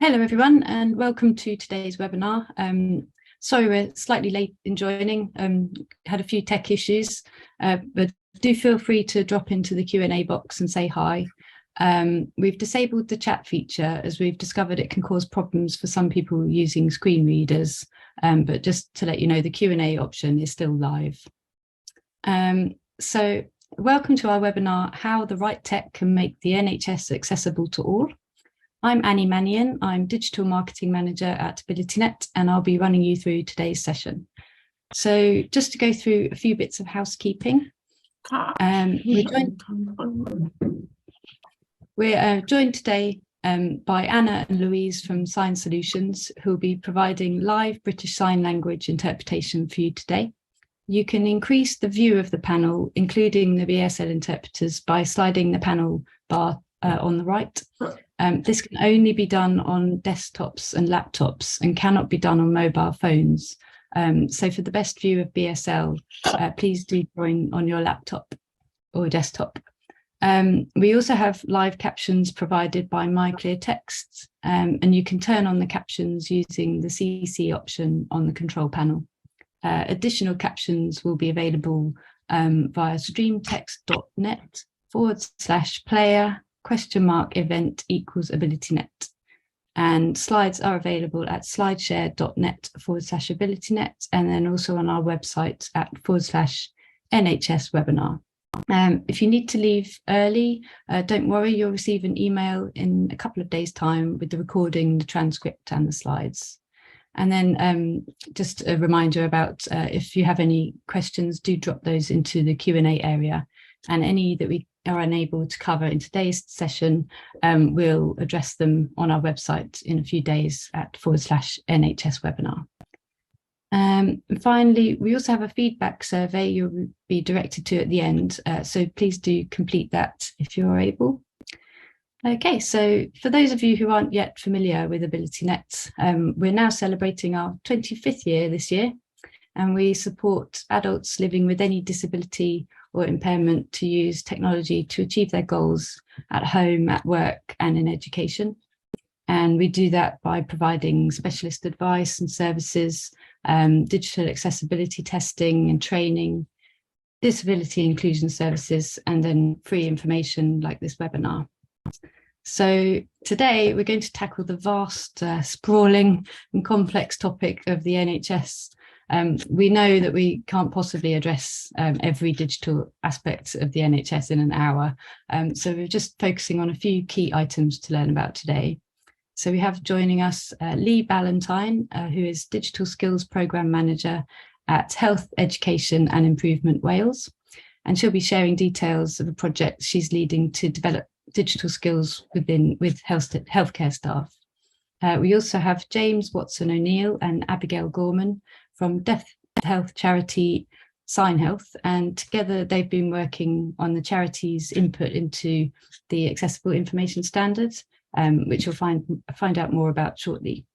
Hello everyone and welcome to today's webinar. Sorry we're slightly late in joining, had a few tech issues, but do feel free to drop into the Q&A box and say hi. We've disabled the chat feature as we've discovered it can cause problems for some people using screen readers, but just to let you know, the Q&A option is still live. So welcome to our webinar, How the Right Tech Can Make the NHS Accessible to All. I'm Annie Mannion, I'm Digital Marketing Manager at AbilityNet, and I'll be running you through today's session. So just to go through a few bits of housekeeping, we're joined today by Anna and Louise from Sign Solutions, who will be providing live British Sign Language interpretation for you today. You can increase the view of the panel, including the BSL interpreters, by sliding the panel bar on the right. This can only be done on desktops and laptops and cannot be done on mobile phones. So for the best view of BSL, please do join on your laptop or desktop. We also have live captions provided by MyClearText, and you can turn on the captions using the CC option on the control panel. Additional captions will be available via streamtext.net/player?event equals AbilityNet. And slides are available at slideshare.net/AbilityNet, and then also on our website at /NHS Webinar. If you need to leave early, don't worry, you'll receive an email in a couple of days' time with the recording, the transcript and the slides. And then just a reminder about if you have any questions, do drop those into the Q&A area, and any that we are unable to cover in today's session, we'll address them on our website in a few days at /NHS Webinar. Finally, we also have a feedback survey you'll be directed to at the end, so please do complete that if you're able. Okay, so for those of you who aren't yet familiar with AbilityNet, we're now celebrating our 25th year this year, and we support adults living with any disability or impairment to use technology to achieve their goals at home, at work, and in education. And we do that by providing specialist advice and services, digital accessibility testing and training, disability inclusion services, and then free information like this webinar. So today we're going to tackle the vast, sprawling and complex topic of the NHS. We know that we can't possibly address every digital aspect of the NHS in an hour, so we're just focusing on a few key items to learn about today. So we have joining us Lee Ballantyne, who is Digital Skills Programme Manager at Health, Education and Improvement Wales, and she'll be sharing details of a project she's leading to develop digital skills with healthcare staff. We also have James Watson O'Neill and Abigail Gorman from deaf health charity SignHealth, and together they've been working on the charity's input into the Accessible Information Standards, which you'll find out more about shortly.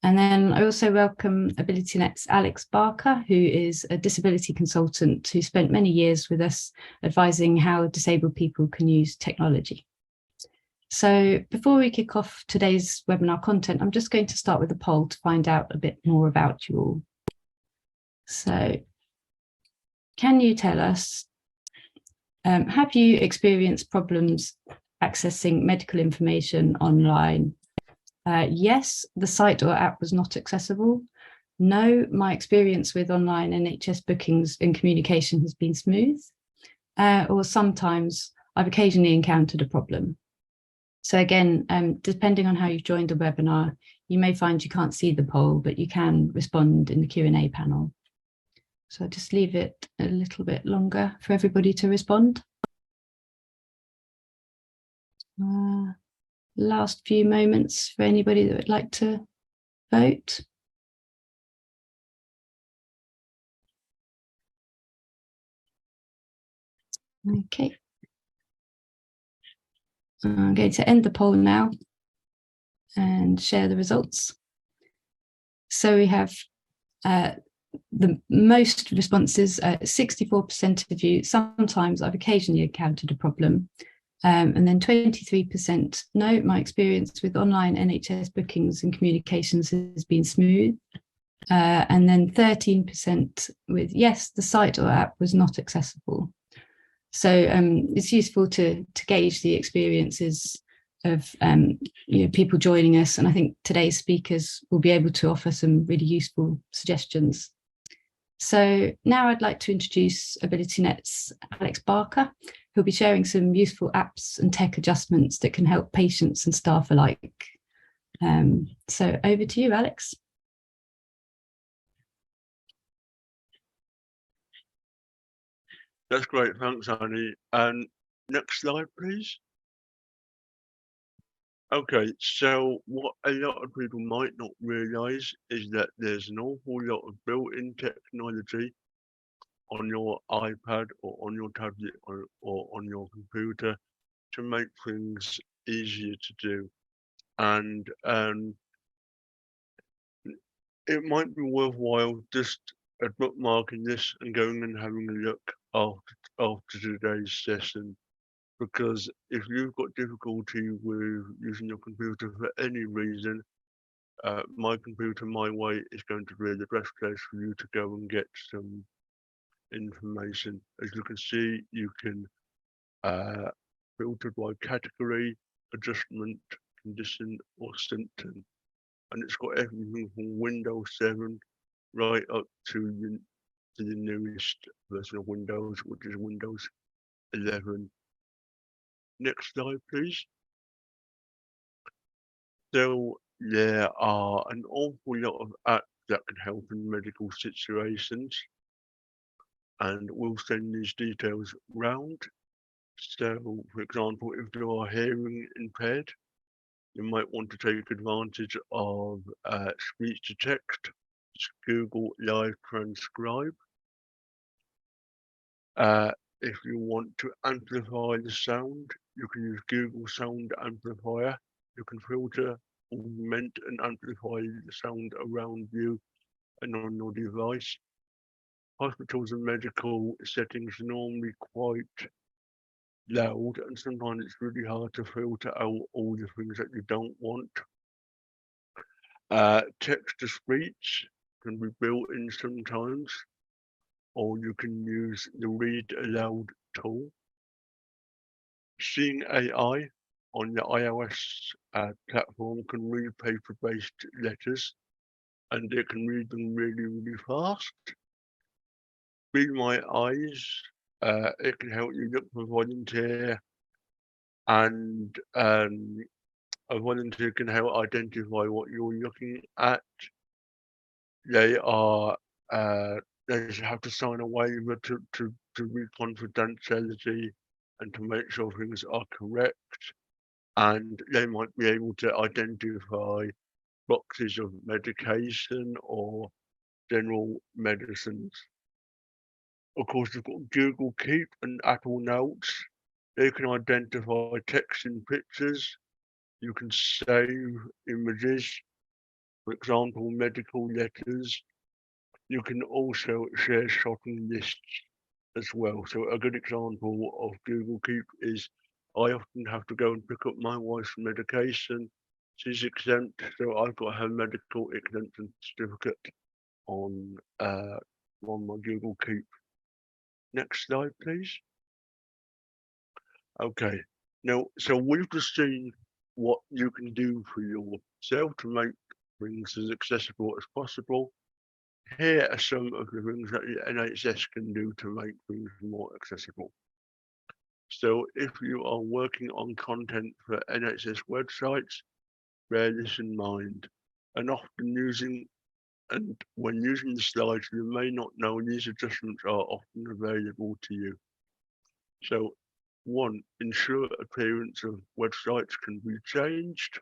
And then I also welcome AbilityNet's Alex Barker, who is a disability consultant who spent many years with us advising how disabled people can use technology. So before we kick off today's webinar content, I'm just going to start with a poll to find out a bit more about you all. So can you tell us, have you experienced problems accessing medical information online? Yes, the site or app was not accessible. No, my experience with online NHS bookings and communication has been smooth. Or sometimes I've occasionally encountered a problem. So again, depending on how you've joined the webinar, you may find you can't see the poll, but you can respond in the Q&A panel. So I'll just leave it a little bit longer for everybody to respond. Last few moments for anybody that would like to vote. Okay. I'm going to end the poll now and share the results. So we have the most responses, 64% of you. Sometimes I've occasionally encountered a problem. And then 23% no, my experience with online NHS bookings and communications has been smooth. And then 13% with yes, the site or app was not accessible. So it's useful to gauge the experiences of people joining us. And I think today's speakers will be able to offer some really useful suggestions. So now I'd like to introduce AbilityNet's Alex Barker, who'll be sharing some useful apps and tech adjustments that can help patients and staff alike. So over to you, Alex. That's great, thanks, Annie. And next slide, please. Okay, so what a lot of people might not realise is that there's an awful lot of built-in technology on your iPad or on your tablet or on your computer to make things easier to do. And it might be worthwhile just bookmarking this and going and having a look after today's session, because if you've got difficulty with using your computer for any reason, My Computer My Way is going to be the best place for you to go and get some information. As you can see, you can filter by category, adjustment, condition, or symptom. And it's got everything from Windows 7 right up to the newest version of Windows, which is Windows 11. Next slide, please. So there are an awful lot of apps that can help in medical situations, and we'll send these details round. So, for example, if you are hearing impaired, you might want to take advantage of speech to text. Just Google Live Transcribe. If you want to amplify the sound, you can use Google Sound Amplifier. You can filter, augment, and amplify the sound around you and on your device. Hospitals and medical settings are normally quite loud, and sometimes it's really hard to filter out all the things that you don't want. Text to speech can be built in sometimes, or you can use the read aloud tool. Seeing AI on the iOS platform can read paper-based letters, and it can read them really, really fast. Be My Eyes, it can help you look for a volunteer, and a volunteer can help identify what you're looking at. They have to sign a waiver to read confidentiality and to make sure things are correct. And they might be able to identify boxes of medication or general medicines. Of course, you've got Google Keep and Apple Notes. They can identify text and pictures. You can save images, for example, medical letters. You can also share shopping lists as well. So a good example of Google Keep is I often have to go and pick up my wife's medication. She's exempt, so I've got her medical exemption certificate on my Google Keep. Next slide, please. Okay, now, so we've just seen what you can do for yourself to make things as accessible as possible. Here are some of the things that the NHS can do to make things more accessible. So if you are working on content for NHS websites, bear this in mind. And when using the slides, you may not know these adjustments are often available to you. So 1, ensure appearance of websites can be changed.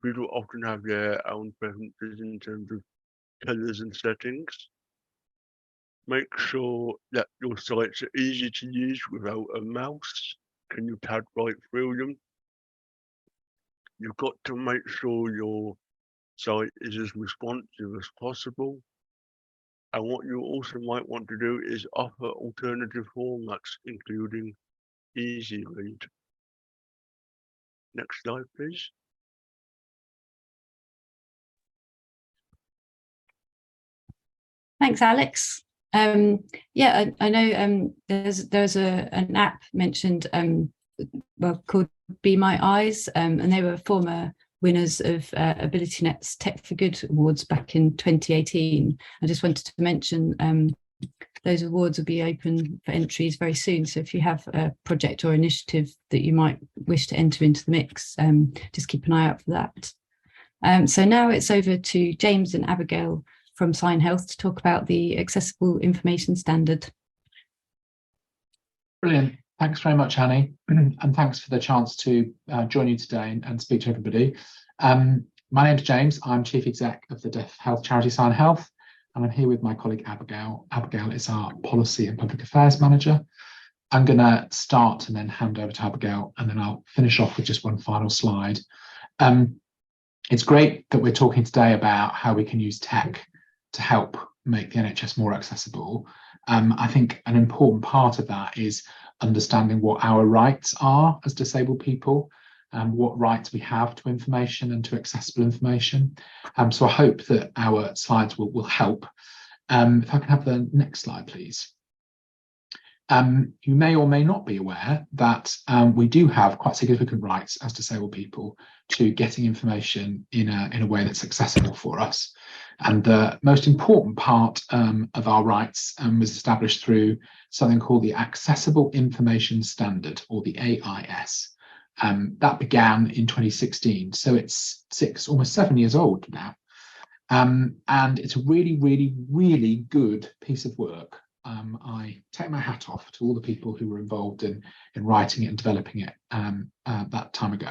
People often have their own preferences in terms of colors and settings. Make sure that your sites are easy to use without a mouse. Can you tab right through them? You've got to make sure your site is as responsive as possible. And what you also might want to do is offer alternative formats, including easy read. Next slide, please. Thanks, Alex. Yeah, I know there's an app mentioned called Be My Eyes, and they were former winners of AbilityNet's Tech for Good awards back in 2018. I just wanted to mention those awards will be open for entries very soon. So if you have a project or initiative that you might wish to enter into the mix, just keep an eye out for that. So now it's over to James and Abigail from SignHealth to talk about the Accessible Information Standard. Brilliant. Thanks very much, Annie, and thanks for the chance to join you today and speak to everybody. My name's James. I'm Chief Exec of the deaf health charity SignHealth, and I'm here with my colleague Abigail. Abigail is our Policy and Public Affairs Manager. I'm going to start and then hand over to Abigail, and then I'll finish off with just one final slide. It's great that we're talking today about how we can use tech to help make the NHS more accessible. I think an important part of that is understanding what our rights are as disabled people, and what rights we have to information and to accessible information. So I hope that our slides will help. If I can have the next slide, please. You may or may not be aware that we do have quite significant rights as disabled people to getting information in a way that's accessible for us. And the most important part of our rights was established through something called the Accessible Information Standard, or the AIS. That began in 2016, so it's almost 7 years old now. And it's a really, really, really good piece of work. I take my hat off to all the people who were involved in writing it and developing it that time ago.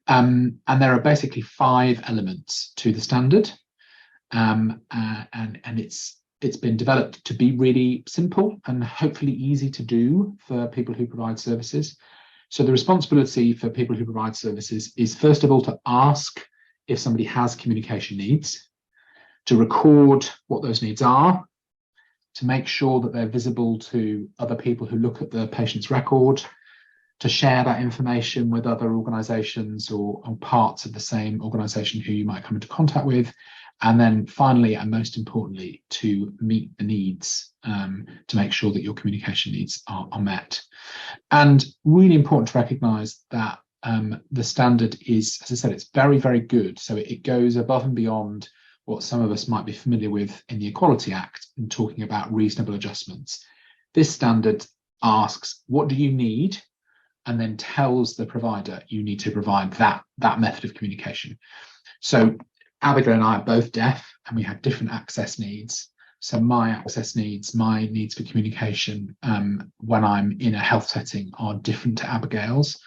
And there are basically 5 elements to the standard, and it's been developed to be really simple and hopefully easy to do for people who provide services. So the responsibility for people who provide services is, first of all, to ask if somebody has communication needs, to record what those needs are, to make sure that they're visible to other people who look at the patient's record, to share that information with other organisations or parts of the same organisation who you might come into contact with, and then finally, and most importantly, to meet the needs, to make sure that your communication needs are met. And really important to recognise that the standard is, as I said, it's very, very good. So it goes above and beyond what some of us might be familiar with in the Equality Act in talking about reasonable adjustments. This standard asks, what do you need? And then tells the provider you need to provide that method of communication. So Abigail and I are both deaf, and we have different access needs. So my access needs, my needs for communication when I'm in a health setting are different to Abigail's.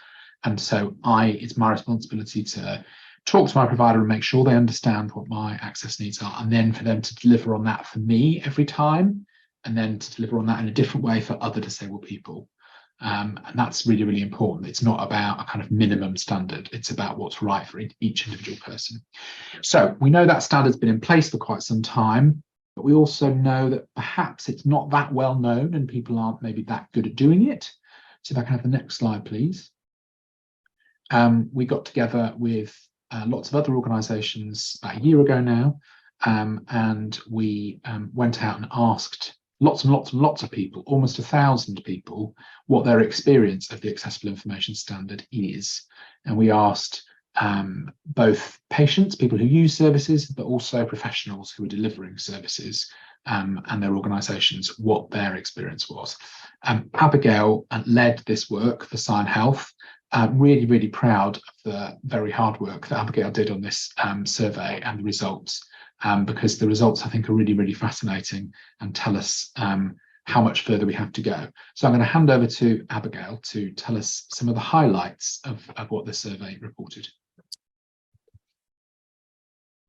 And so it's my responsibility to talk to my provider and make sure they understand what my access needs are, and then for them to deliver on that for me every time, and then to deliver on that in a different way for other disabled people. And that's really, really important. It's not about a kind of minimum standard. It's about what's right for each individual person. So we know that standard's been in place for quite some time, but we also know that perhaps it's not that well known and people aren't maybe that good at doing it. So if I can have the next slide, please. We got together with lots of other organisations about a year ago now, and we went out and asked lots and lots and lots of people, almost 1,000 people, what their experience of the Accessible Information Standard is. And we asked both patients, people who use services, but also professionals who are delivering services and their organisations, what their experience was. Abigail led this work for SignHealth. Really, really proud of the very hard work that Abigail did on this survey and the results, because the results I think are really, really fascinating and tell us how much further we have to go. So I'm going to hand over to Abigail to tell us some of the highlights of what the survey reported.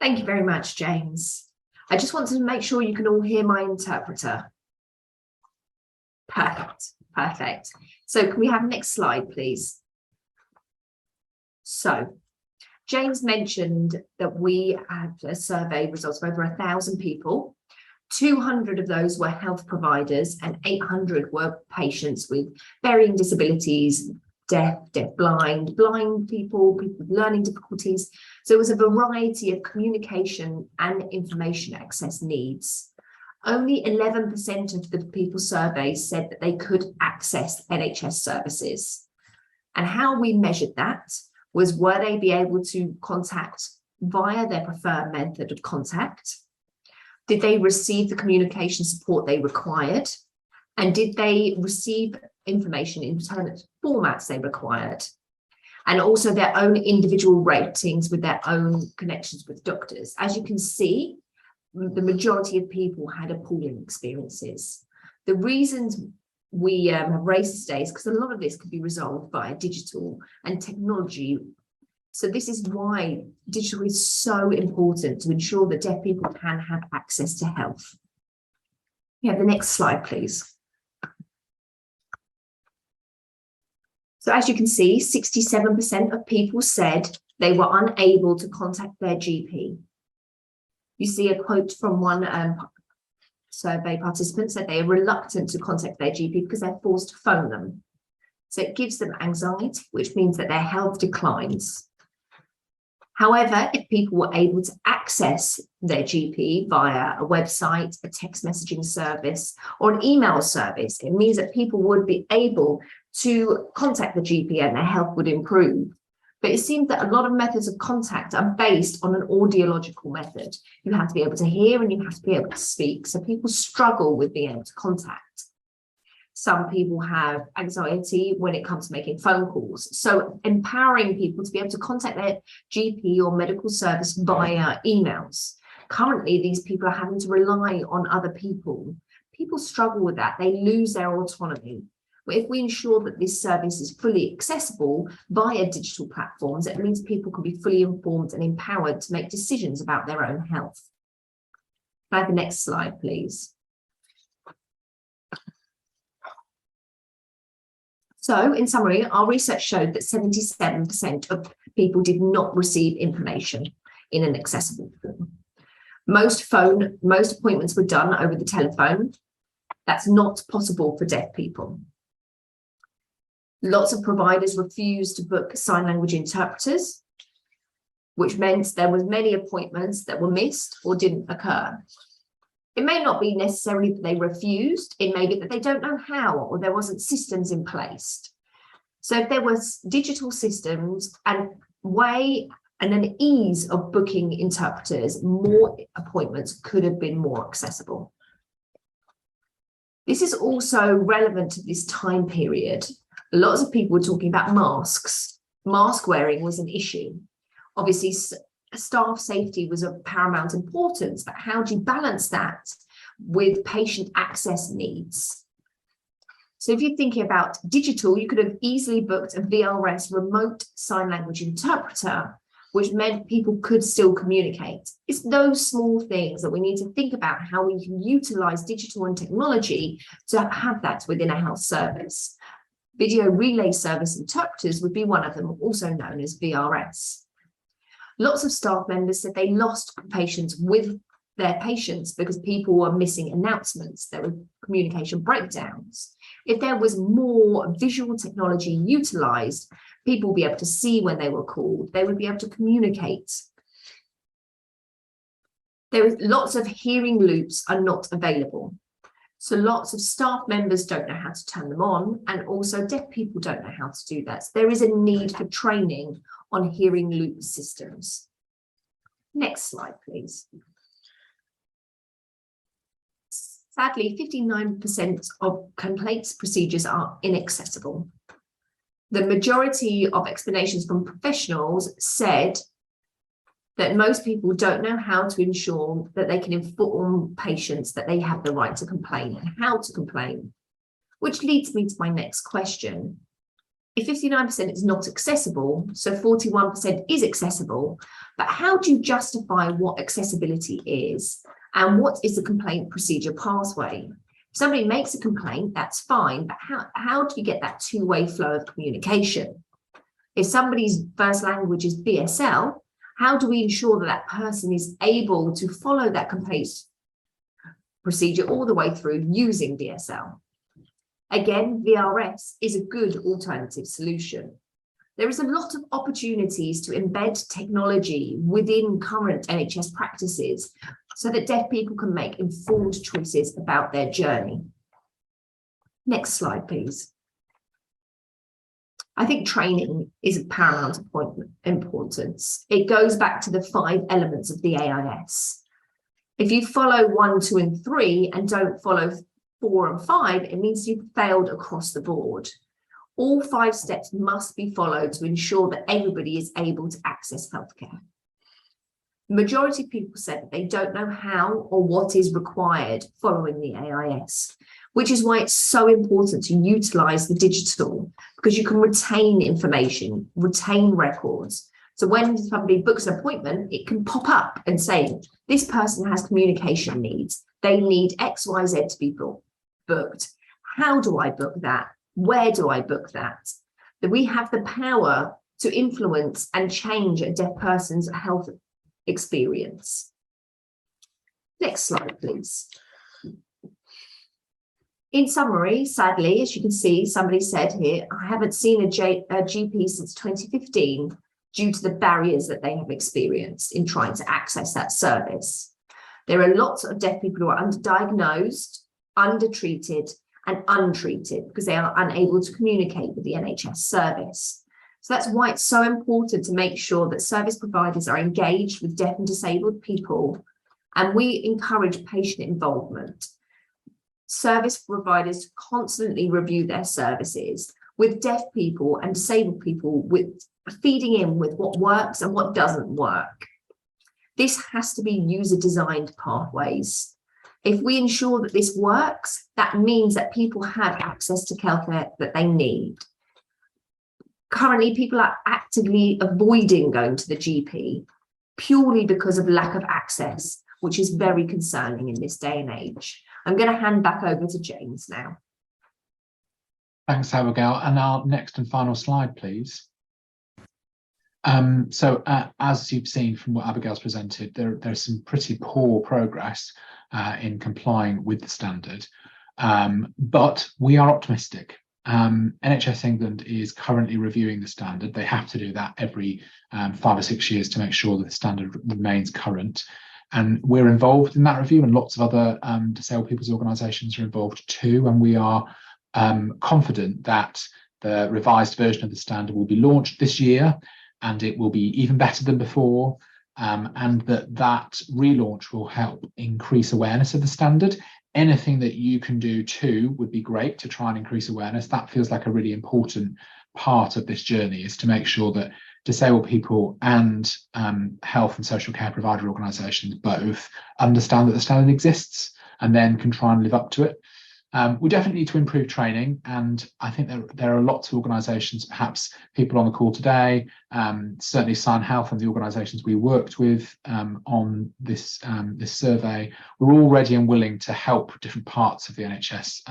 Thank you very much, James. I just wanted to make sure you can all hear my interpreter. Perfect, perfect. So can we have next slide, please? So James mentioned that we had a survey results of over 1,000 people 200 of those were health providers and 800 were patients with varying disabilities, deaf, blind people, people with learning difficulties. So it was a variety of communication and information access needs. Only 11% of the people surveyed said that they could access NHS services. And how we measured that was, were they be able to contact via their preferred method of contact? Did they receive the communication support they required? And did they receive information in alternate formats they required? And also their own individual ratings with their own connections with doctors. As you can see, the majority of people had appalling experiences. The reasons we have raised this today is because a lot of this could be resolved via digital and technology. So this is why digital is so important, to ensure that deaf people can have access to health. Yeah, the next slide, please. So as you can see, 67% of people said they were unable to contact their GP. You see a quote from one survey participant said they are reluctant to contact their GP because they're forced to phone them. So it gives them anxiety, which means that their health declines. However, if people were able to access their GP via a website, a text messaging service, or an email service, it means that people would be able to contact the GP and their health would improve. But it seems that a lot of methods of contact are based on an audiological method. You have to be able to hear and you have to be able to speak. So people struggle with being able to contact. Some people have anxiety when it comes to making phone calls. So empowering people to be able to contact their GP or medical service via emails. Currently, these people are having to rely on other people. People struggle with that. They lose their autonomy. But if we ensure that this service is fully accessible via digital platforms, it means people can be fully informed and empowered to make decisions about their own health. Can I have the next slide, please? So, in summary, our research showed that 77% of people did not receive information in an accessible form. Most appointments were done over the telephone. That's not possible for deaf people. Lots of providers refused to book sign language interpreters, which meant there were many appointments that were missed or didn't occur. It may not be necessarily that they refused, it may be that they don't know how, or there wasn't systems in place. So if there was digital systems and way and an ease of booking interpreters, more appointments could have been more accessible. This is also relevant to this time period. Lots of people were talking about masks. Mask wearing was an issue. Obviously, staff safety was of paramount importance, but how do you balance that with patient access needs? So if you're thinking about digital, you could have easily booked a VRS remote sign language interpreter, which meant people could still communicate. It's those small things that we need to think about, how we can utilize digital and technology to have that within a health service. Video relay service interpreters would be one of them, also known as VRS. Lots of staff members said they lost patients with their patients because people were missing announcements. There were communication breakdowns. If there was more visual technology utilized, people would be able to see when they were called. They would be able to communicate. There is lots of hearing loops are not available. So lots of staff members don't know how to turn them on, and also deaf people don't know how to do that. So there is a need for training on hearing loop systems. Next slide, please. Sadly, 59% of complaints procedures are inaccessible. The majority of explanations from professionals said that most people don't know how to ensure that they can inform patients that they have the right to complain and how to complain, which leads me to my next question. If 59% is not accessible, so 41% is accessible, but how do you justify what accessibility is and what is the complaint procedure pathway? If somebody makes a complaint, that's fine, but how do you get that two-way flow of communication? If somebody's first language is BSL, how do we ensure that that person is able to follow that complaint procedure all the way through using DSL. Again, VRS is a good alternative solution. There is a lot of opportunities to embed technology within current NHS practices so that deaf people can make informed choices about their journey. Next slide, please. I think training is of paramount importance. It goes back to the 5 elements of the AIS. If you follow 1, 2, and 3 and don't follow 4 and 5, it means you've failed across the board. All 5 steps must be followed to ensure that everybody is able to access healthcare. The majority of people said that they don't know how or what is required following the AIS, which is why it's so important to utilise the digital, because you can retain information, retain records. So when somebody books an appointment, it can pop up and say, this person has communication needs. They need X, Y, Z to be booked. How do I book that? Where do I book that? That we have the power to influence and change a deaf person's health experience. Next slide, please. In summary, sadly, as you can see, somebody said here, I haven't seen a GP since 2015 due to the barriers that they have experienced in trying to access that service. There are lots of deaf people who are underdiagnosed, undertreated, and untreated because they are unable to communicate with the NHS service. So that's why it's so important to make sure that service providers are engaged with deaf and disabled people, and we encourage patient involvement. Service providers constantly review their services with deaf people and disabled people, with feeding in with what works and what doesn't work. This has to be user-designed pathways. If we ensure that this works, that means that people have access to healthcare that they need. Currently, people are actively avoiding going to the GP purely because of lack of access, which is very concerning in this day and age. I'm going to hand back over to James now. Thanks, Abigail. And our next and final slide, please. As you've seen from what Abigail's presented, there's some pretty poor progress in complying with the standard, but we are optimistic. NHS England is currently reviewing the standard. They have to do that every 5 or 6 years to make sure that the standard remains current. And we're involved in that review, and lots of other disabled people's organisations are involved too. And we are confident that the revised version of the standard will be launched this year, and it will be even better than before, and that relaunch will help increase awareness of the standard. Anything that you can do too would be great to try and increase awareness. That feels like a really important part of this journey, is to make sure that disabled people and health and social care provider organisations both understand that the standard exists and then can try and live up to it. We definitely need to improve training, and I think there are lots of organisations, perhaps people on the call today, certainly SignHealth and the organisations we worked with on this survey, we're all ready and willing to help different parts of the NHS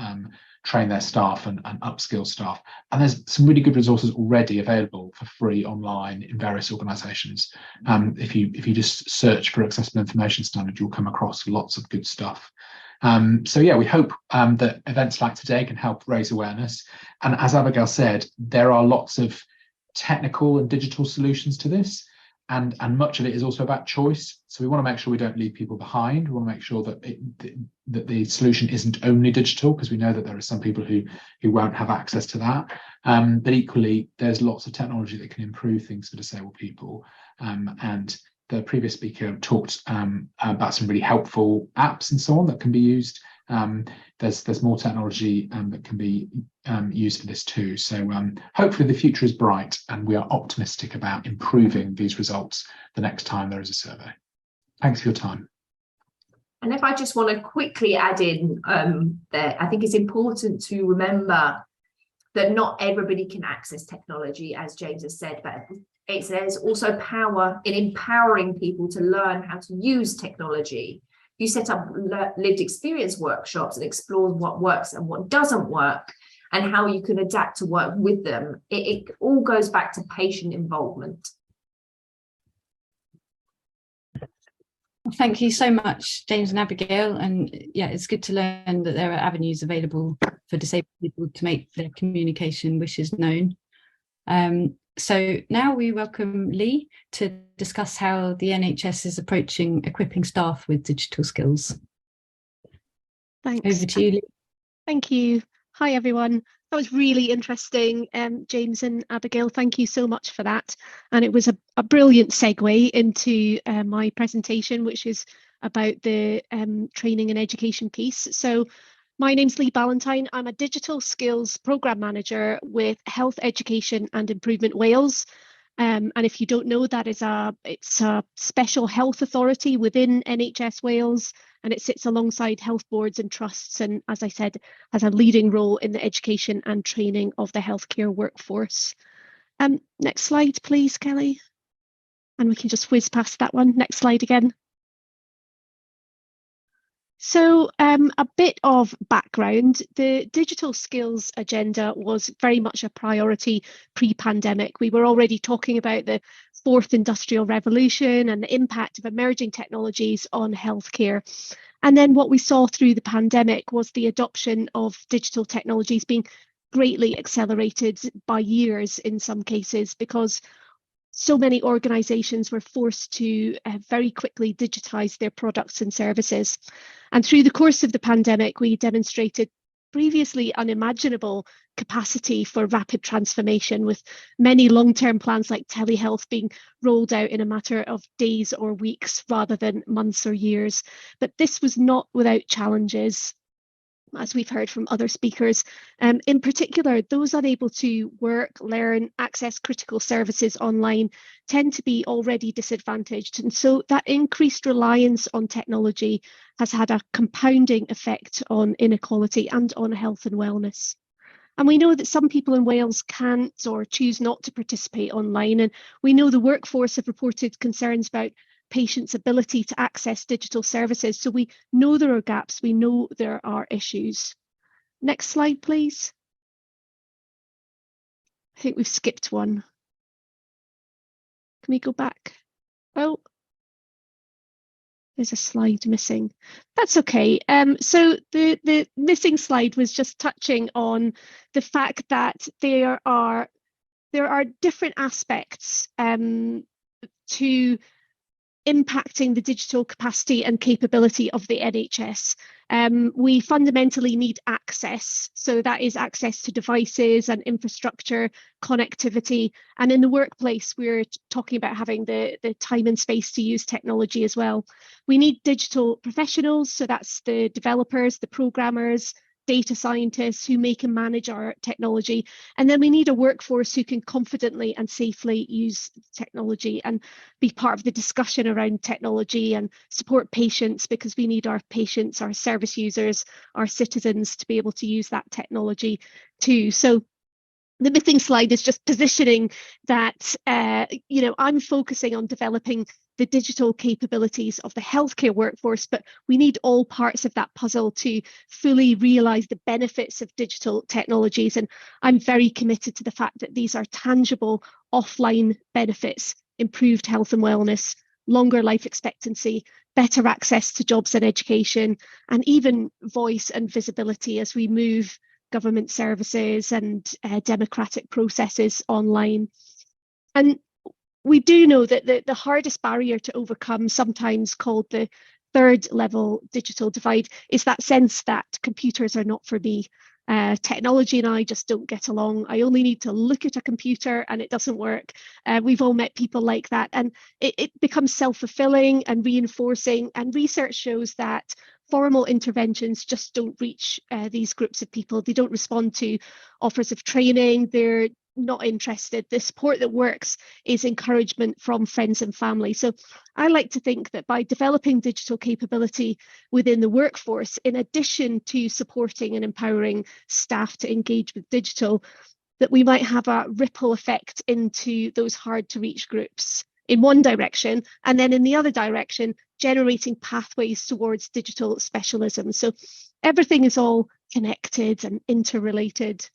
train their staff and upskill staff. And there's some really good resources already available for free online in various organisations. If you just search for Accessible Information Standard, you'll come across lots of good stuff. So yeah, we hope that events like today can help raise awareness. And as Abigail said, there are lots of technical and digital solutions to this, and much of it is also about choice. So we want to make sure we don't leave people behind. We want to make sure that that the solution isn't only digital, because we know that there are some people who won't have access to that. But equally, there's lots of technology that can improve things for disabled people. And the previous speaker talked about some really helpful apps and so on that can be used. There's more technology that can be used for this too. So hopefully the future is bright, and we are optimistic about improving these results the next time there is a survey. Thanks for your time. And if I just want to quickly add in there, I think it's important to remember that not everybody can access technology, as James has said, but there's also power in empowering people to learn how to use technology. You set up lived experience workshops and explore what works and what doesn't work, and how you can adapt to work with them. It all goes back to patient involvement. thank you so much, James and Abigail. And yeah, it's good to learn that there are avenues available for disabled people to make their communication wishes known. So now we welcome Lee to discuss how the NHS is approaching equipping staff with digital skills. Thanks. Over to you, Lee. Thank you. Hi, everyone. That was really interesting, James and Abigail. Thank you so much for that. And it was a brilliant segue into my presentation, which is about the training and education piece. So my name's Lee Ballantyne. I'm a digital skills programme manager with Health Education and Improvement Wales. And if you don't know, it's a special health authority within NHS Wales, and it sits alongside health boards and trusts, and as I said, has a leading role in the education and training of the healthcare workforce. Next slide, please, Kelly. And we can just whiz past that one. Next slide again. So a bit of background, the digital skills agenda was very much a priority pre-pandemic. We were already talking about the fourth industrial revolution and the impact of emerging technologies on healthcare. And then what we saw through the pandemic was the adoption of digital technologies being greatly accelerated by years in some cases, because so many organisations were forced to very quickly digitise their products and services. And through the course of the pandemic, we demonstrated previously unimaginable capacity for rapid transformation, with many long-term plans like telehealth being rolled out in a matter of days or weeks rather than months or years. But this was not without challenges, as we've heard from other speakers. In particular, those unable to work, learn, access critical services online tend to be already disadvantaged. And so that increased reliance on technology has had a compounding effect on inequality and on health and wellness. And we know that some people in Wales can't or choose not to participate online. And we know the workforce have reported concerns about patients' ability to access digital services. So we know there are gaps, we know there are issues. Next slide, please. I think we've skipped one. Can we go back? Oh, there's a slide missing. That's okay. So the missing slide was just touching on the fact that there are different aspects to impacting the digital capacity and capability of the NHS. We fundamentally need access. So that is access to devices and infrastructure, connectivity. And in the workplace, we're talking about having the time and space to use technology as well. We need digital professionals. So that's the developers, the programmers, data scientists who make and manage our technology. And then we need a workforce who can confidently and safely use technology and be part of the discussion around technology and support patients, because we need our patients, our service users, our citizens to be able to use that technology too. So the missing slide is just positioning that, I'm focusing on developing the digital capabilities of the healthcare workforce, but we need all parts of that puzzle to fully realise the benefits of digital technologies. And I'm very committed to the fact that these are tangible offline benefits: improved health and wellness, longer life expectancy, better access to jobs and education, and even voice and visibility as we move government services and democratic processes online. And we do know that the hardest barrier to overcome, sometimes called the third level digital divide, is that sense that computers are not for me. Technology and I just don't get along. I only need to look at a computer and it doesn't work. We've all met people like that, and it becomes self-fulfilling and reinforcing. And research shows that formal interventions just don't reach these groups of people. They don't respond to offers of training. They're not interested. The support that works is encouragement from friends and family. So I like to think that by developing digital capability within the workforce, in addition to supporting and empowering staff to engage with digital, that we might have a ripple effect into those hard to reach groups in one direction, and then in the other direction, generating pathways towards digital specialism. So everything is all connected and interrelated.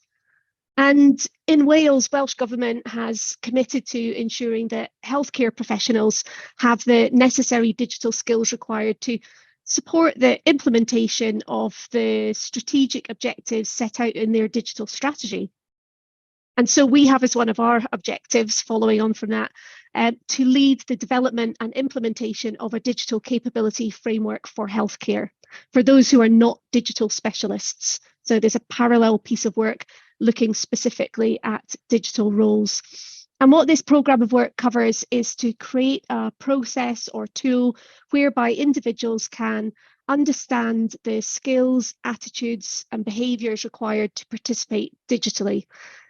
And in Wales, Welsh Government has committed to ensuring that healthcare professionals have the necessary digital skills required to support the implementation of the strategic objectives set out in their digital strategy. And so we have as one of our objectives, following on from that, to lead the development and implementation of a digital capability framework for healthcare, for those who are not digital specialists. So there's a parallel piece of work looking specifically at digital roles. And what this programme of work covers is to create a process or tool whereby individuals can understand the skills, attitudes, and behaviours required to participate digitally.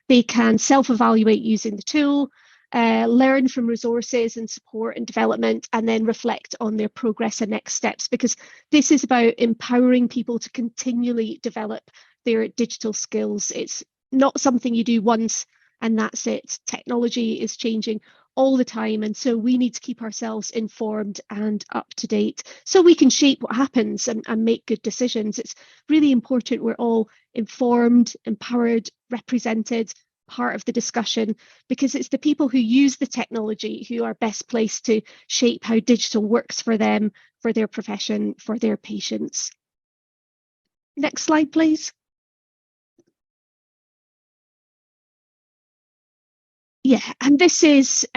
They can self-evaluate using the tool, learn from resources and support and development, and then reflect on their progress and next steps, because this is about empowering people to continually develop their digital skills. It's not something you do once and that's it. Technology is changing all the time, and so we need to keep ourselves informed and up to date so we can shape what happens and make good decisions. It's really important we're all informed, empowered, represented, part of the discussion, because it's the people who use the technology who are best placed to shape how digital works for them, for their profession, for their patients. Next slide, please. Yeah, and this is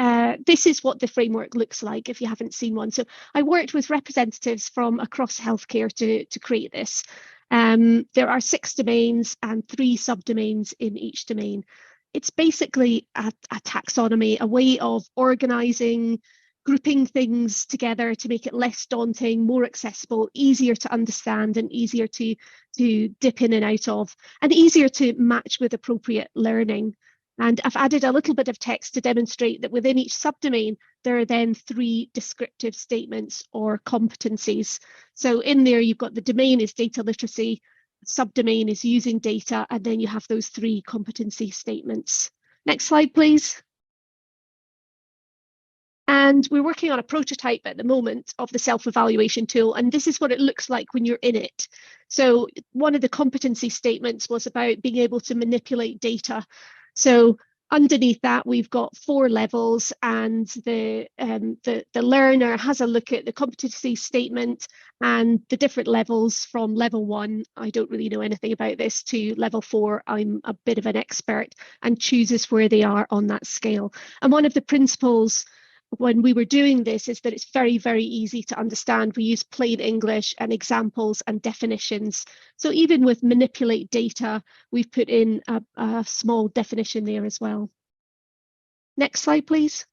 what the framework looks like if you haven't seen one. So I worked with representatives from across healthcare to create this. There are 6 domains and 3 subdomains in each domain. It's basically a taxonomy, a way of organising, grouping things together to make it less daunting, more accessible, easier to understand and easier to dip in and out of, and easier to match with appropriate learning. And I've added a little bit of text to demonstrate that within each subdomain, there are then 3 descriptive statements or competencies. So in there, you've got the domain is data literacy, subdomain is using data, and then you have those 3 competency statements. Next slide, please. And we're working on a prototype at the moment of the self-evaluation tool, and this is what it looks like when you're in it. So one of the competency statements was about being able to manipulate data. So underneath that, we've got 4 levels, and the learner has a look at the competency statement and the different levels from level 1, I don't really know anything about this, to level 4, I'm a bit of an expert, and chooses where they are on that scale. And one of the principles when we were doing this is that it's very, very easy to understand. We use plain English and examples and definitions. So even with manipulate data, we've put in a small definition there as well. Next slide, please.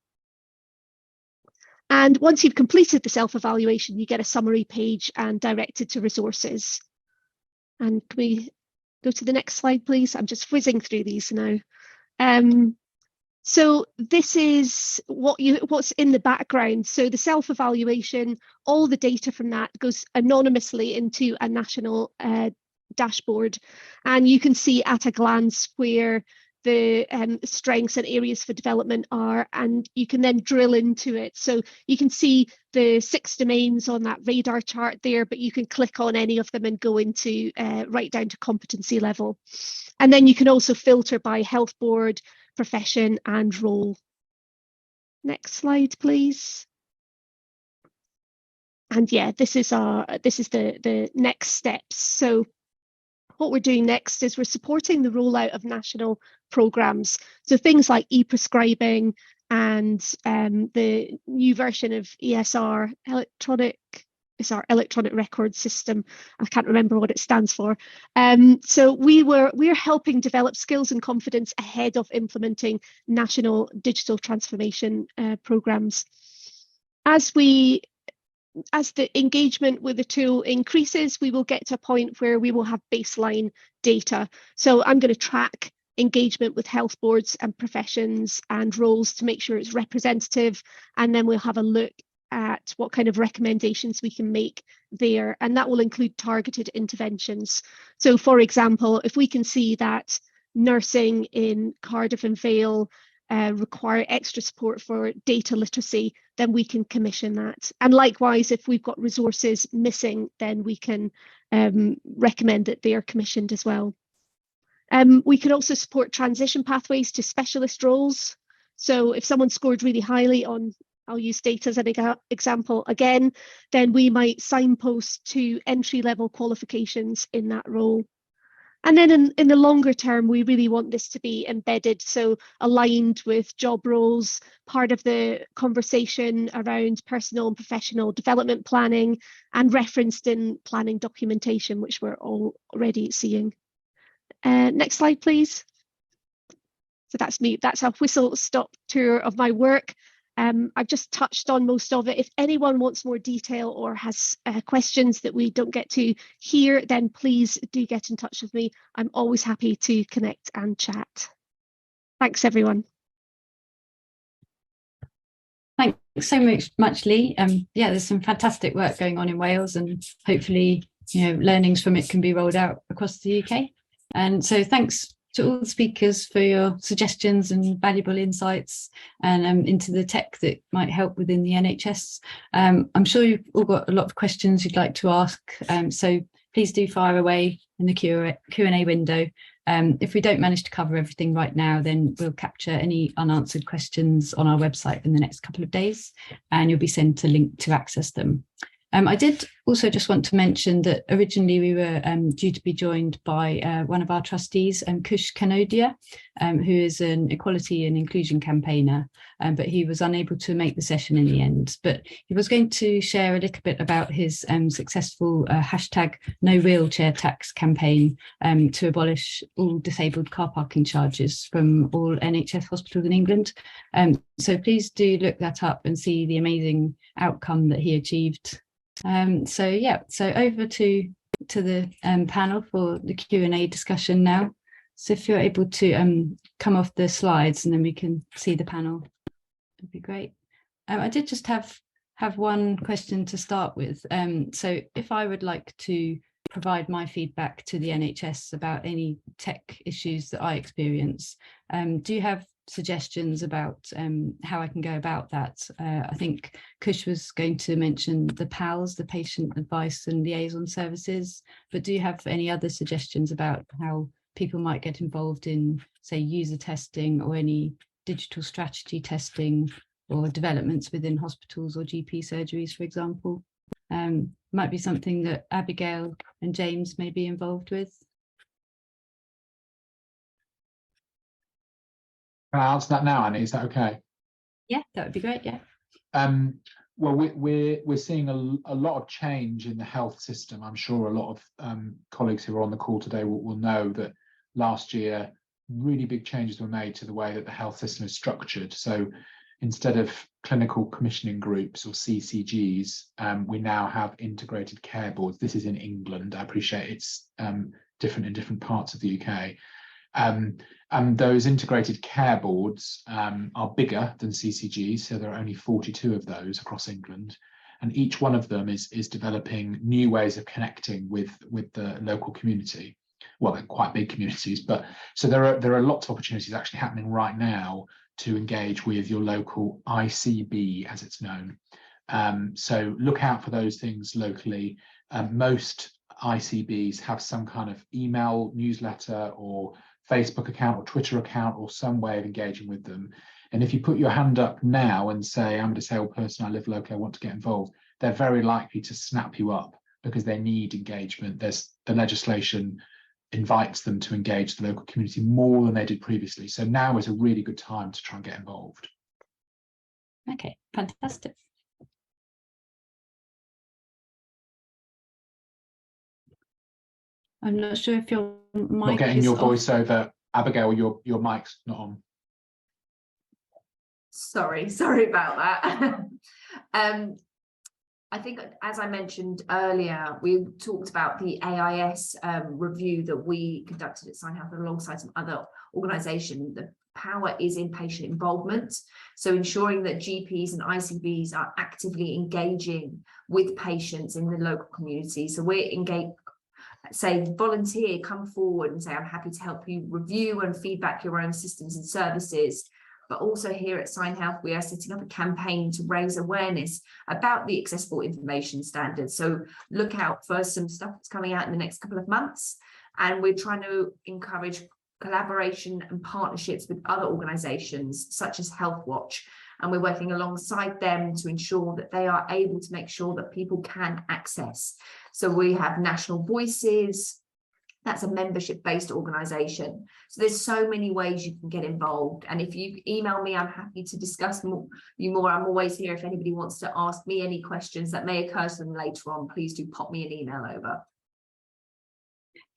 And once you've completed the self-evaluation, you get a summary page and directed to resources. And can we go to the next slide, please? I'm just whizzing through these now. So this is what's in the background. So the self-evaluation, all the data from that goes anonymously into a national dashboard. And you can see at a glance where the strengths and areas for development are, and you can then drill into it. So you can see the 6 domains on that radar chart there, but you can click on any of them and go into right down to competency level. And then you can also filter by health board, profession and role. Next slide, please. And yeah, this is the next steps. So what we're doing next is we're supporting the rollout of national programmes. So things like e-prescribing and the new version of ESR, it's our electronic record system. I can't remember what it stands for. So we're helping develop skills and confidence ahead of implementing national digital transformation programmes. As the engagement with the tool increases, we will get to a point where we will have baseline data. So I'm going to track engagement with health boards and professions and roles to make sure it's representative, and then we'll have a look at what kind of recommendations we can make there, and that will include targeted interventions. So for example, if we can see that nursing in Cardiff and Vale require extra support for data literacy, then we can commission that. And likewise, if we've got resources missing, then we can recommend that they are commissioned as well. We can also support transition pathways to specialist roles. So if someone scored really highly on, I'll use data as an example again, then we might signpost to entry-level qualifications in that role. And then in the longer term, we really want this to be embedded, so aligned with job roles, part of the conversation around personal and professional development planning, and referenced in planning documentation, which we're already seeing. Next slide, please. So that's me. That's a whistle-stop tour of my work. I've just touched on most of it. If anyone wants more detail or has questions that we don't get to here, then please do get in touch with me. I'm always happy to connect and chat. Thanks, everyone. Thanks so much, Lee. Yeah, there's some fantastic work going on in Wales, and hopefully, learnings from it can be rolled out across the UK. And so thanks to all the speakers for your suggestions and valuable insights and into the tech that might help within the NHS. I'm sure you've all got a lot of questions you'd like to ask, so please do fire away in the Q&A window. If we don't manage to cover everything right now, then we'll capture any unanswered questions on our website in the next couple of days, and you'll be sent a link to access them. I did also just want to mention that originally we were due to be joined by one of our trustees, Kush Kanodia, who is an equality and inclusion campaigner, but he was unable to make the session in the end. But he was going to share a little bit about his successful hashtag no wheelchair tax campaign to abolish all disabled car parking charges from all NHS hospitals in England. So please do look that up and see the amazing outcome that he achieved. So over to the panel for the Q&A discussion now. So if you're able to come off the slides and then we can see the panel, that'd be great. I did just have one question to start with. So if I would like to provide my feedback to the NHS about any tech issues that I experience, do you have suggestions about how I can go about that? I think Kush was going to mention the PALS, the Patient Advice and Liaison Services, but do you have any other suggestions about how people might get involved in, say, user testing or any digital strategy testing or developments within hospitals or GP surgeries, for example? Might be something that Abigail and James may be involved with. Can I answer that now, Annie? Is that okay? Yeah, that would be great. Yeah. Well, we're seeing a lot of change in the health system. I'm sure a lot of colleagues who are on the call today will know that last year really big changes were made to the way that the health system is structured. So instead of clinical commissioning groups or CCGs, we now have integrated care boards. This is in England. I appreciate it's different in different parts of the UK. And those integrated care boards are bigger than CCGs, so there are only 42 of those across England, and each one of them is developing new ways of connecting with the local community. Well, they're quite big communities, but so there are lots of opportunities actually happening right now to engage with your local ICB, as it's known. So look out for those things locally. Most ICBs have some kind of email newsletter or Facebook account or Twitter account or some way of engaging with them. And if you put your hand up now and say, I'm a disabled person, I live locally, I want to get involved, they're very likely to snap you up because they need engagement. The legislation invites them to engage the local community more than they did previously. So now is a really good time to try and get involved. Okay, fantastic. I'm not sure if your mic not getting your voice over, Abigail. Your mic's not on. Sorry about that. I think, as I mentioned earlier, we talked about the AIS review that we conducted at SignHealth alongside some other organisations. The power is in patient involvement, so ensuring that GPs and ICBs are actively engaging with patients in the local community. So we're engaged. Say volunteer, come forward and say, I'm happy to help you review and feedback your own systems and services. But also here at SignHealth, we are setting up a campaign to raise awareness about the accessible information standards. So look out for some stuff that's coming out in the next couple of months. And we're trying to encourage collaboration and partnerships with other organisations such as Health Watch, and we're working alongside them to ensure that they are able to make sure that people can access. So we have National Voices. That's a membership-based organisation. So there's so many ways you can get involved. And if you email me, I'm happy to discuss more. I'm always here if anybody wants to ask me any questions that may occur to them later on. Please do pop me an email over.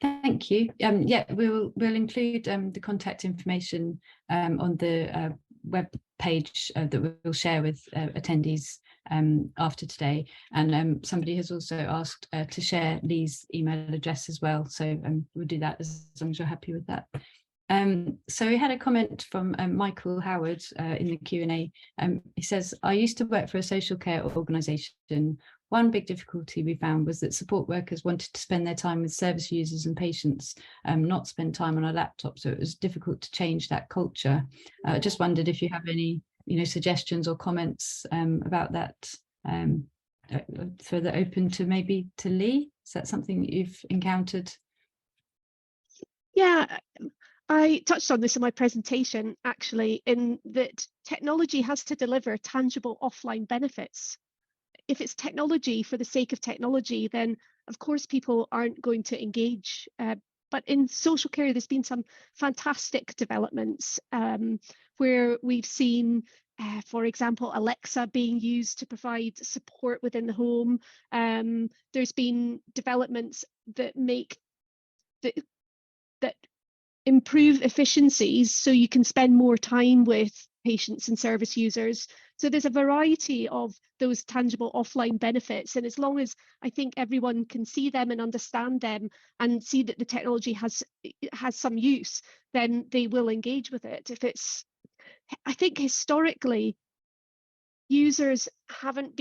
Thank you. Yeah, we'll include the contact information on the web page that we'll share with attendees after today. And somebody has also asked to share Lee's email address as well. So we'll do that as long as you're happy with that. So we had a comment from Michael Howard in the Q&A. He says, I used to work for a social care organisation. One big difficulty we found was that support workers wanted to spend their time with service users and patients, not spend time on a laptop. So it was difficult to change that culture. I just wondered if you have any, suggestions or comments about that. Throw that open to maybe to Lee. Is that something that you've encountered? Yeah, I touched on this in my presentation, actually, in that technology has to deliver tangible offline benefits. If it's technology for the sake of technology, then of course people aren't going to engage. But in social care, there's been some fantastic developments where we've seen, for example, Alexa being used to provide support within the home. There's been developments that make that improve efficiencies so you can spend more time with patients and service users. So there's a variety of those tangible offline benefits. And as long as I think everyone can see them and understand them and see that the technology has some use, then they will engage with it. I think historically, users haven't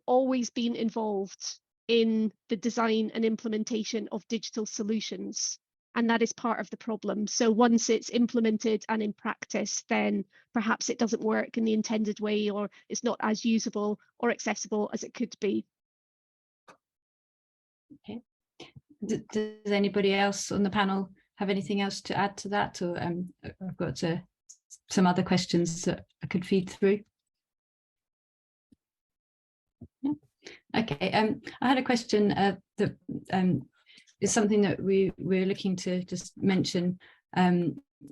always been involved in the design and implementation of digital solutions. And that is part of the problem. So once it's implemented and in practice, then perhaps it doesn't work in the intended way, or it's not as usable or accessible as it could be. Okay. Does anybody else on the panel have anything else to add to that? Or I've got some other questions that I could feed through. Yeah. Okay. I had a question that is something that we're looking to just mention.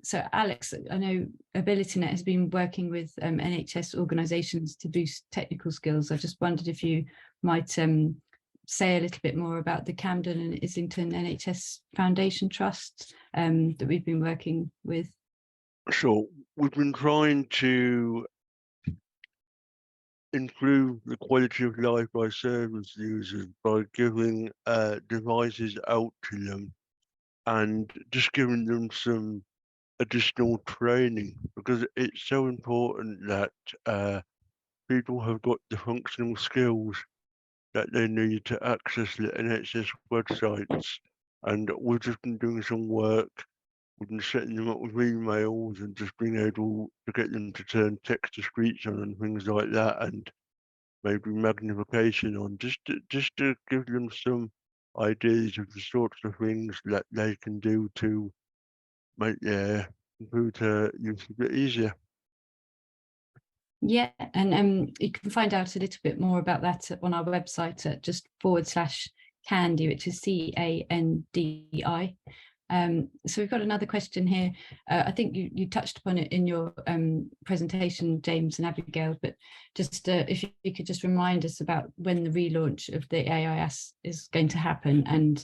So Alex, I know AbilityNet has been working with NHS organisations to boost technical skills. I just wondered if you might say a little bit more about the Camden and Islington NHS Foundation Trust that we've been working with. Sure. We've been trying to improve the quality of life by service users by giving devices out to them and just giving them some additional training, because it's so important that people have got the functional skills that they need to access the NHS websites. And we've just been doing some work. We've been setting them up with emails and just being able to get them to turn text to speech on and things like that, and maybe magnification on, just to give them some ideas of the sorts of things that they can do to make their computer use a bit easier. Yeah, and you can find out a little bit more about that on our website at just /Candy, which is CANDI. So we've got another question here. I think you touched upon it in your presentation, James and Abigail, but just if you could just remind us about when the relaunch of the AIS is going to happen. And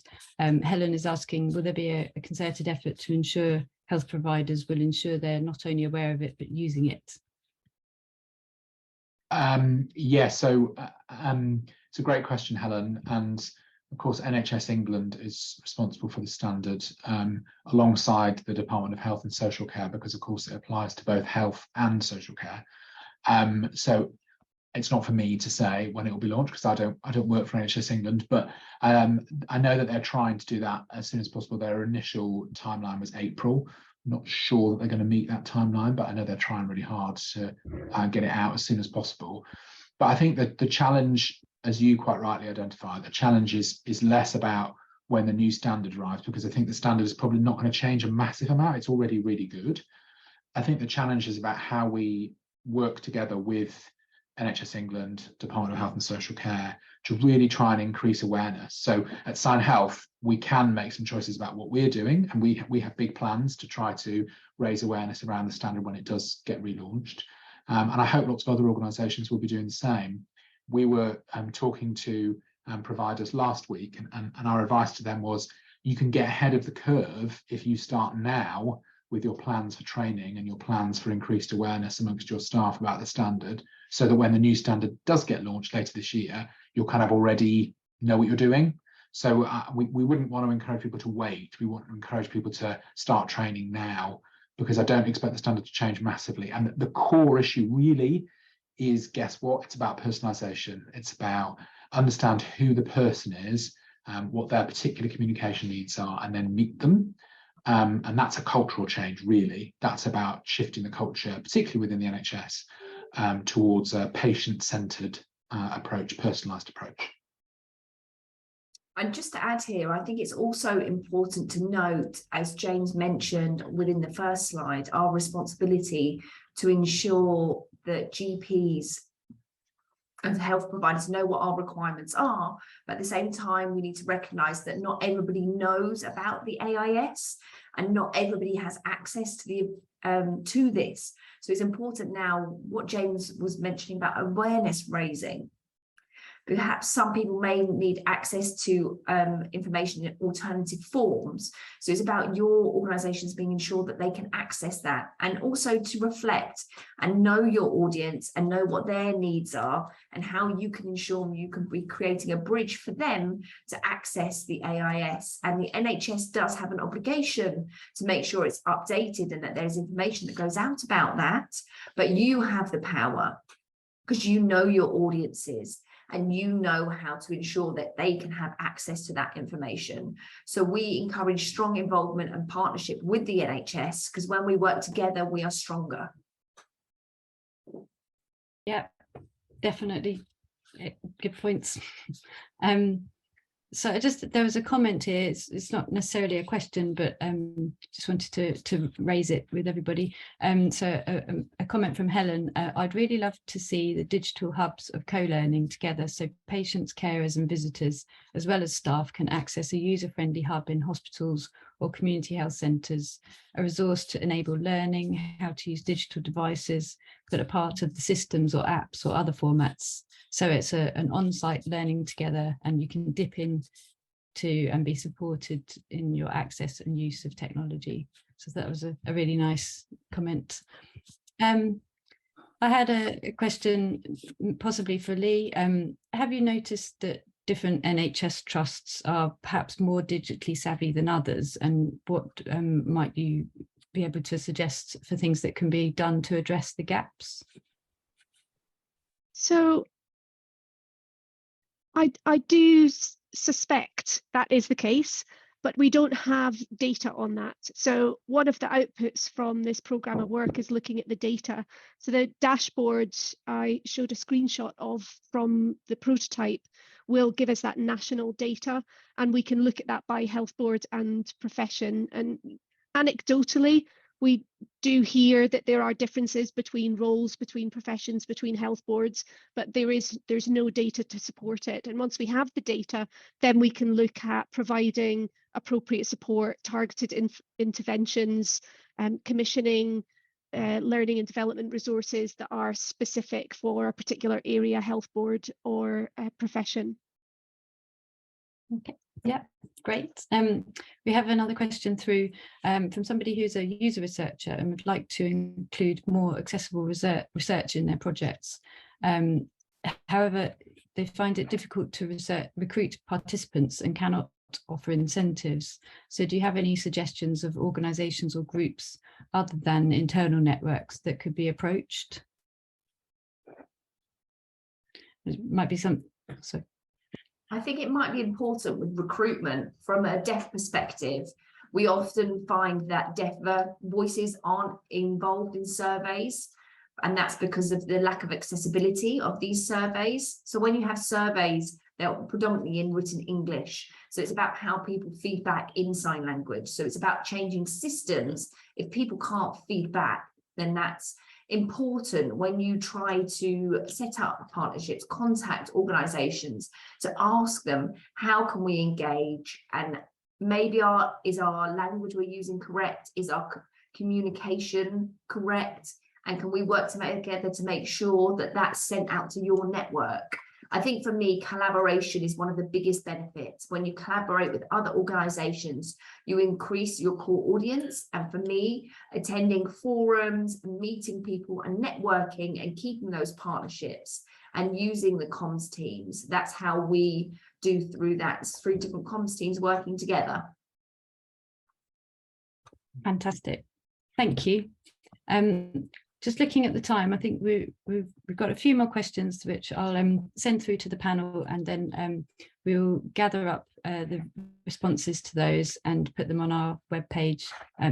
Helen is asking, will there be a concerted effort to ensure health providers will ensure they're not only aware of it, but using it? Yeah, so it's a great question, Helen. And of course, NHS England is responsible for the standard alongside the Department of Health and Social Care, because of course it applies to both health and social care. So it's not for me to say when it will be launched, because I don't work for NHS England, but I know that they're trying to do that as soon as possible. Their initial timeline was April. I'm not sure that they're going to meet that timeline, but I know they're trying really hard to get it out as soon as possible. But I think that the challenge, as you quite rightly identified, the challenge is less about when the new standard arrives, because I think the standard is probably not going to change a massive amount. It's already really good. I think the challenge is about how we work together with NHS England, Department of Health and Social Care, to really try and increase awareness. So at SignHealth, we can make some choices about what we're doing, and we have big plans to try to raise awareness around the standard when it does get relaunched. And I hope lots of other organisations will be doing the same. We were talking to providers last week, and our advice to them was, you can get ahead of the curve if you start now with your plans for training and your plans for increased awareness amongst your staff about the standard, so that when the new standard does get launched later this year, you'll kind of already know what you're doing. So we wouldn't want to encourage people to wait. We want to encourage people to start training now, because I don't expect the standard to change massively. And the core issue really is, guess what? It's about personalisation. It's about understand who the person is, what their particular communication needs are, and then meet them. And that's a cultural change, really. That's about shifting the culture, particularly within the NHS, towards a patient-centred approach, personalised approach. And just to add here, I think it's also important to note, as James mentioned within the first slide, our responsibility to ensure that GPs and health providers know what our requirements are, but at the same time we need to recognise that not everybody knows about the AIS, and not everybody has access to this. So it's important now, what James was mentioning about awareness raising. Perhaps some people may need access to information in alternative forms. So it's about your organisations being ensured that they can access that, and also to reflect and know your audience and know what their needs are, and how you can ensure you can be creating a bridge for them to access the AIS. And the NHS does have an obligation to make sure it's updated and that there's information that goes out about that. But you have the power, because you know your audiences, and you know how to ensure that they can have access to that information. So we encourage strong involvement and partnership with the NHS, because when we work together, we are stronger. Yeah, definitely. Good points. So there was a comment here. It's not necessarily a question, but just wanted to raise it with everybody. So a comment from Helen. I'd really love to see the digital hubs of co-learning together, so patients, carers and visitors, as well as staff, can access a user-friendly hub in hospitals or community health centres, a resource to enable learning how to use digital devices that are part of the systems or apps or other formats. So it's an on-site learning together, and you can dip in to and be supported in your access and use of technology. So that was a really nice comment. I had a question possibly for Lee. Have you noticed that different NHS trusts are perhaps more digitally savvy than others, and what might you be able to suggest for things that can be done to address the gaps? So I do suspect that is the case, but we don't have data on that. So one of the outputs from this programme of work is looking at the data. So the dashboard I showed a screenshot of from the prototype will give us that national data, and we can look at that by health board and profession. And anecdotally, we do hear that there are differences between roles, between professions, between health boards, but there's no data to support it. And once we have the data, then we can look at providing appropriate support, targeted interventions, commissioning learning and development resources that are specific for a particular area, health board or profession. Okay, yeah, great. We have another question through from somebody who's a user researcher and would like to include more accessible research in their projects. However, they find it difficult to recruit participants and cannot offer incentives. So do you have any suggestions of organisations or groups other than internal networks that could be approached? There might be some. So I think it might be important with recruitment from a deaf perspective. We often find that deaf voices aren't involved in surveys, and that's because of the lack of accessibility of these surveys. So when you have surveys They're predominantly in written English. So it's about how people feed back in sign language. So it's about changing systems. If people can't feed back, then that's important when you try to set up partnerships, contact organizations, to ask them, how can we engage? And maybe is our language we're using correct? Is our communication correct? And can we work together to make sure that that's sent out to your network? I think for me, collaboration is one of the biggest benefits. When you collaborate with other organizations, you increase your core audience. And for me, attending forums, meeting people and networking and keeping those partnerships and using the comms teams, that's how we do through that, 3 different comms teams working together. Fantastic. Thank you. Just looking at the time, I think we've got a few more questions which I'll send through to the panel, and then we'll gather up the responses to those and put them on our webpage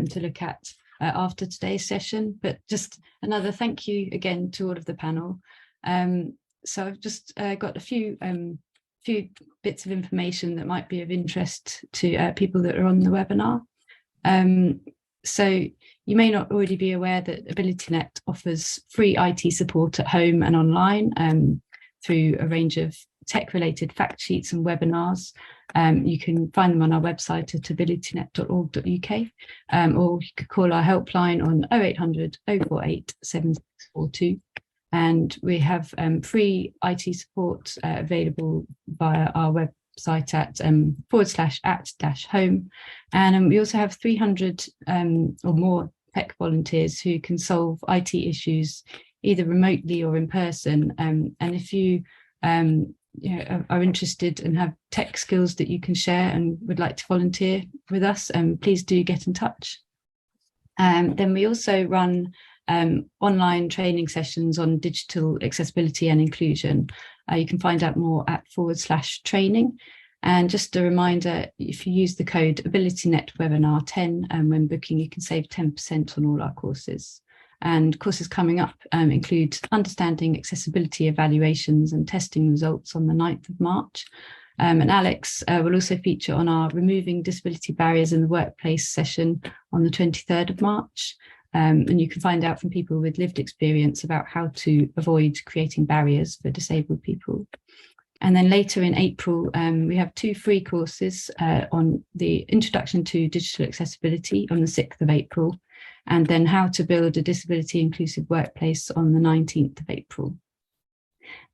to look at after today's session. But just another thank you again to all of the panel. So I've just got a few bits of information that might be of interest to people that are on the webinar. So you may not already be aware that AbilityNet offers free IT support at home and online through a range of tech-related fact sheets and webinars. You can find them on our website at abilitynet.org.uk, or you could call our helpline on 0800 048 7642. And we have free IT support available via our website at /at-home, and we also have 300 or more tech volunteers who can solve IT issues either remotely or in person. And if you, are interested and have tech skills that you can share and would like to volunteer with us, please do get in touch. Then we also run online training sessions on digital accessibility and inclusion. You can find out more at /training. And just a reminder, if you use the code AbilityNet Webinar 10 when booking, you can save 10% on all our courses. And courses coming up include Understanding Accessibility Evaluations and Testing Results on the 9th of March. And Alex will also feature on our Removing Disability Barriers in the Workplace session on the 23rd of March. And you can find out from people with lived experience about how to avoid creating barriers for disabled people. And then later in April, we have 2 free courses on the Introduction to Digital Accessibility on the 6th of April, and then How to Build a Disability Inclusive Workplace on the 19th of April.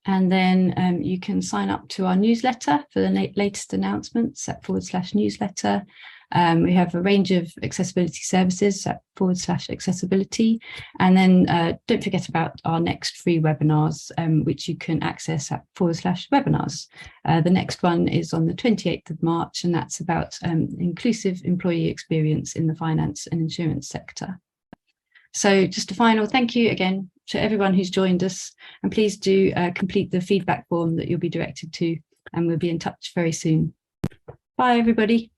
And then you can sign up to our newsletter for the latest announcements at /newsletter. We have a range of accessibility services at /accessibility. And then don't forget about our next free webinars, which you can access at /webinars. The next one is on the 28th of March, and that's about inclusive employee experience in the finance and insurance sector. So just a final thank you again to everyone who's joined us, and please do complete the feedback form that you'll be directed to, and we'll be in touch very soon. Bye, everybody.